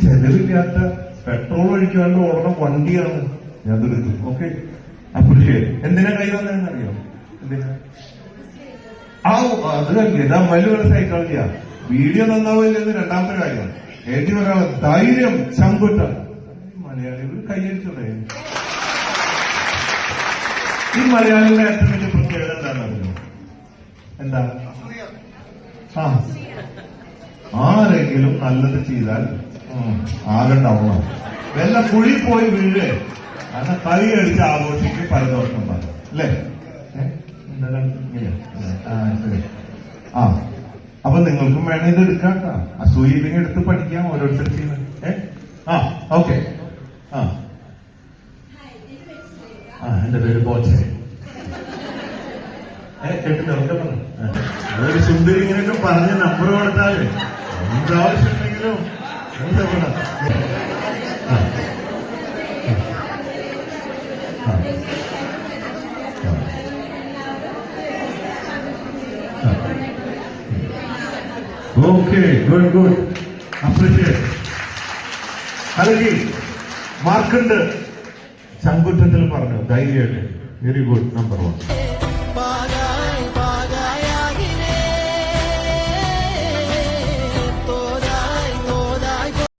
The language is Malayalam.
ചെലവില്ലാത്ത പെട്രോൾ ഒഴിക്കാണ്ട് ഓടുന്ന വണ്ടിയാണ് ഞാൻ എടുത്തു. Okay, appreciate. എന്തിനാ കൈ വന്നതെന്നറിയോ? എന്തിനാ? അത് ഇതാ വലിയ സൈക്കോളജിയാ. വീഡിയോ നന്നാവില്ലെന്ന് രണ്ടാമത്തെ കാര്യം. ഏറ്റവും ഒരാളെ ധൈര്യം, ചങ്കുറ്റം. മലയാളികൾ കൈയടിച്ചോളേ. ഈ മലയാളികളുടെ ഏറ്റവും വലിയ പ്രത്യേകത എന്താണെന്നറിയോ? എന്താ? ആരെങ്കിലും നല്ലത് ചെയ്താൽ ആകണ്ടാവണം. വല്ല കുഴി പോയി വീഴേ അങ്ങനെ കൈ അടിച്ച് ആഘോഷിക്കും, പരദോഷം പറയും. അല്ലേ? അപ്പൊ നിങ്ങൾക്കും വേണം ഇത് എടുക്കാം. അസൂയില്ലെങ്കിൽ എടുത്ത് പഠിക്കാം, ഓരോരുത്തർ ചെയ്യുന്നത്. ഓക്കെ. എന്റെ പേര് ബോച്ചെ. കേട്ടില്ല? അതൊരു സുന്ദരി ഇങ്ങനെയൊക്കെ പറഞ്ഞ് നമ്പർ കൊടുത്താല് എന്താവശ്യമുണ്ടെങ്കിലും ഓക്കെ, ഗുഡ് ഗുഡ്, അപ്രീഷിയേറ്റ്. അല്ലെങ്കിൽ മാർക്കുണ്ട്, ചങ്കുറ്റത്തിൽ പറഞ്ഞു ധൈര്യമായിട്ട്. Very good, number 1.